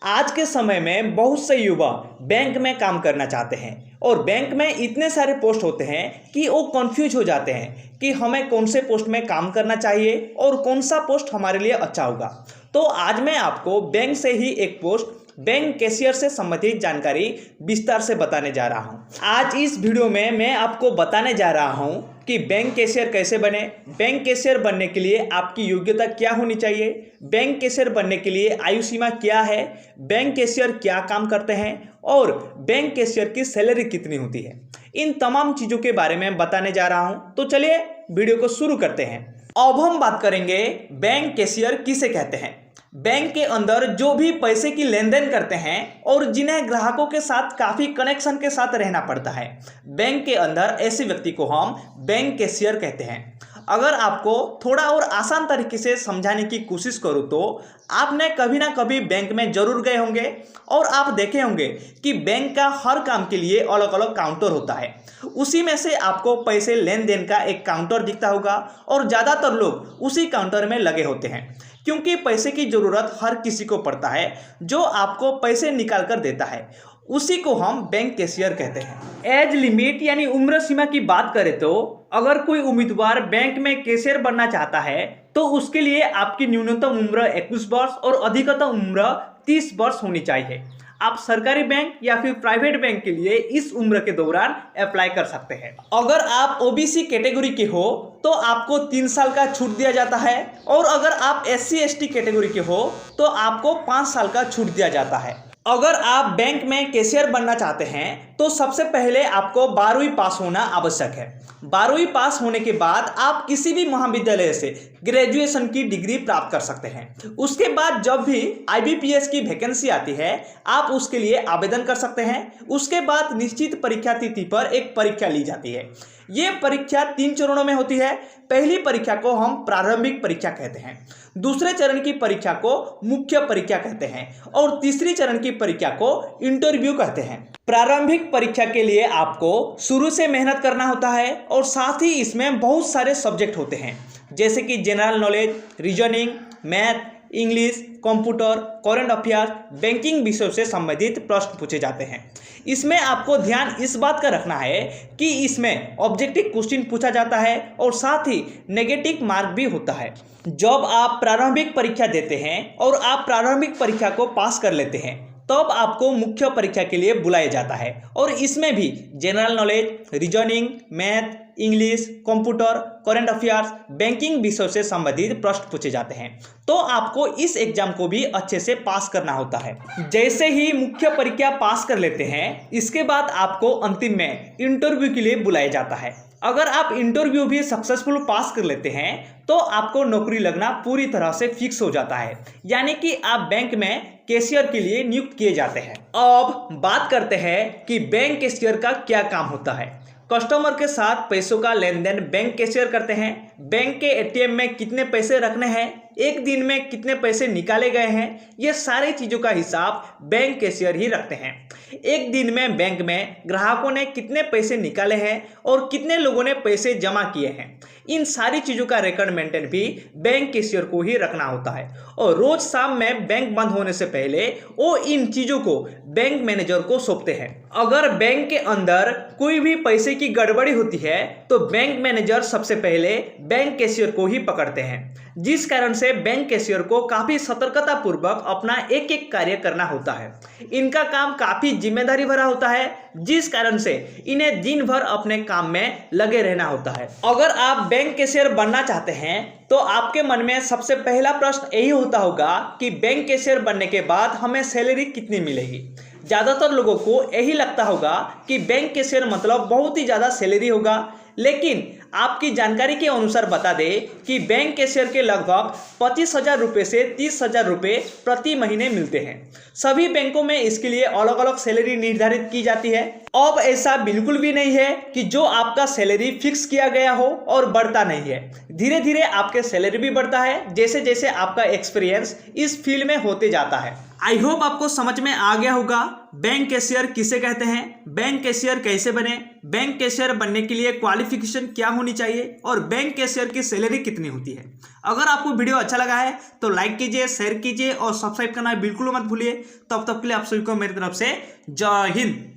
आज के समय में बहुत से युवा बैंक में काम करना चाहते हैं और बैंक में इतने सारे पोस्ट होते हैं कि वो कंफ्यूज हो जाते हैं कि हमें कौन से पोस्ट में काम करना चाहिए और कौन सा पोस्ट हमारे लिए अच्छा होगा। तो आज मैं आपको बैंक से ही एक पोस्ट बैंक कैशियर से संबंधित जानकारी विस्तार से बताने जा रहा हूं। आज इस वीडियो में मैं आपको बताने जा रहा हूं कि बैंक कैशियर कैसे बने, बैंक कैशियर बनने के लिए आपकी योग्यता क्या होनी चाहिए, बैंक कैशियर बनने के लिए आयु सीमा क्या है, बैंक कैशियर क्या काम करते हैं और बैंक कैशियर की सैलरी कितनी होती है। इन तमाम चीज़ों के बारे में बताने जा रहा हूं। तो चलिए वीडियो को शुरू करते हैं। अब हम बात करेंगे बैंक कैशियर किसे कहते हैं। बैंक के अंदर जो भी पैसे की लेन देन करते हैं और जिन्हें ग्राहकों के साथ काफ़ी कनेक्शन के साथ रहना पड़ता है, बैंक के अंदर ऐसे व्यक्ति को हम बैंक कैशियर कहते हैं। अगर आपको थोड़ा और आसान तरीके से समझाने की कोशिश करूँ तो आपने कभी ना कभी बैंक में जरूर गए होंगे और आप देखे होंगे कि बैंक का हर काम के लिए अलग अलग काउंटर होता है। उसी में से आपको पैसे लेन देन का एक काउंटर दिखता होगा और ज़्यादातर लोग उसी काउंटर में लगे होते हैं क्योंकि पैसे की ज़रूरत हर किसी को पड़ता है। जो आपको पैसे निकाल कर देता है उसी को हम बैंक कैशियर कहते हैं। एज लिमिट यानी उम्र सीमा की बात करें तो अगर कोई उम्मीदवार बैंक में कैशियर बनना चाहता है तो उसके लिए आपकी न्यूनतम उम्र 21 वर्ष और अधिकतम उम्र 30 वर्ष होनी चाहिए। आप सरकारी बैंक या फिर प्राइवेट बैंक के लिए इस उम्र के दौरान अप्लाई कर सकते हैं। अगर आप ओबीसी कैटेगरी के हो तो आपको 3 साल का छूट दिया जाता है और अगर आप SC/ST कैटेगरी के हो तो आपको 5 साल का छूट दिया जाता है। अगर आप बैंक में कैशियर बनना चाहते हैं तो सबसे पहले आपको 12वीं पास होना आवश्यक है। 12वीं पास होने के बाद आप किसी भी महाविद्यालय से ग्रेजुएशन की डिग्री प्राप्त कर सकते हैं। उसके बाद जब भी IBPS की वैकेंसी आती है आप उसके लिए आवेदन कर सकते हैं। उसके बाद निश्चित परीक्षा तिथि पर एक परीक्षा ली जाती है। ये परीक्षा 3 चरणों में होती है। पहली परीक्षा को हम प्रारंभिक परीक्षा कहते हैं, दूसरे चरण की परीक्षा को मुख्य परीक्षा कहते हैं और तीसरी चरण की परीक्षा को इंटरव्यू कहते हैं। प्रारंभिक परीक्षा के लिए आपको शुरू से मेहनत करना होता है और साथ ही इसमें बहुत सारे सब्जेक्ट होते हैं जैसे कि general knowledge, reasoning, math, English, computer, current affair, banking विषयों से संबंधित प्रश्न पूछे जाते हैं। इसमें आपको ध्यान इस बात का रखना है कि इसमें ऑब्जेक्टिव क्वेश्चन पूछा जाता है और साथ ही नेगेटिव मार्क भी होता है। जब आप प्रारंभिक परीक्षा देते हैं और आप प्रारंभिक परीक्षा को पास कर लेते हैं तब आपको मुख्य परीक्षा के लिए बुलाया जाता है और इसमें भी general knowledge, reasoning, math, English, computer, current affairs, banking विषयों से संबंधित प्रश्न पूछे जाते हैं। तो आपको इस एग्जाम को भी अच्छे से पास करना होता है। जैसे ही मुख्य परीक्षा पास कर लेते हैं इसके बाद आपको अंतिम में इंटरव्यू के लिए बुलाया जाता है। अगर आप इंटरव्यू भी सक्सेसफुल पास कर लेते हैं तो आपको नौकरी लगना पूरी तरह से फिक्स हो जाता है, यानी कि आप बैंक में कैशियर के लिए नियुक्त किए जाते हैं। अब बात करते हैं कि बैंक कैशियर का क्या काम होता है। कस्टमर के साथ पैसों का लेन देन बैंक कैशियर करते हैं। बैंक के ATM में कितने पैसे रखने हैं, एक दिन में कितने पैसे निकाले गए हैं, ये सारी चीज़ों का हिसाब बैंक कैशियर ही रखते हैं। एक दिन में बैंक में ग्राहकों ने कितने पैसे निकाले हैं और कितने लोगों ने पैसे जमा किए हैं, इन सारी चीज़ों का रिकॉर्ड मेंटेन भी बैंक कैशियर को ही रखना होता है। और रोज शाम में बैंक बंद होने से पहले वो इन चीज़ों को बैंक मैनेजर को सौंपते हैं। अगर बैंक के अंदर कोई भी पैसे की गड़बड़ी होती है तो बैंक मैनेजर सबसे पहले बैंक कैशियर को ही पकड़ते हैं, जिस कारण से बैंक कैशियर को काफ़ी सतर्कता पूर्वक अपना एक एक कार्य करना होता है। इनका काम काफ़ी जिम्मेदारी भरा होता है, जिस कारण से इन्हें दिन भर अपने काम में लगे रहना होता है। अगर आप बैंक कैशियर बनना चाहते हैं तो आपके मन में सबसे पहला प्रश्न यही होता होगा कि बैंक कैशियर बनने के बाद हमें सैलरी कितनी मिलेगी। ज़्यादातर लोगों को यही लगता होगा कि बैंक कैशियर मतलब बहुत ही ज़्यादा सैलरी होगा, लेकिन आपकी जानकारी के अनुसार बता दें कि बैंक कैशियर के लगभग 25,000 रुपये से 30,000 रुपये प्रति महीने मिलते हैं। सभी बैंकों में इसके लिए अलग अलग सैलरी निर्धारित की जाती है। अब ऐसा बिल्कुल भी नहीं है कि जो आपका सैलरी फिक्स किया गया हो और बढ़ता नहीं है। धीरे धीरे आपके सैलरी भी बढ़ता है जैसे जैसे आपका एक्सपीरियंस इस फील्ड में होते जाता है। आई होप आपको समझ में आ गया होगा बैंक कैशियर किसे कहते हैं, बैंक कैशियर कैसे बने, बैंक कैशियर बनने के लिए क्वालिफिकेशन क्या होनी होनी चाहिए और बैंक कैशियर की सैलरी कितनी होती है। अगर आपको वीडियो अच्छा लगा है तो लाइक कीजिए, शेयर कीजिए और सब्सक्राइब करना बिल्कुल मत भूलिए। तब तक के लिए आप सभी को मेरी तरफ से जय हिंद।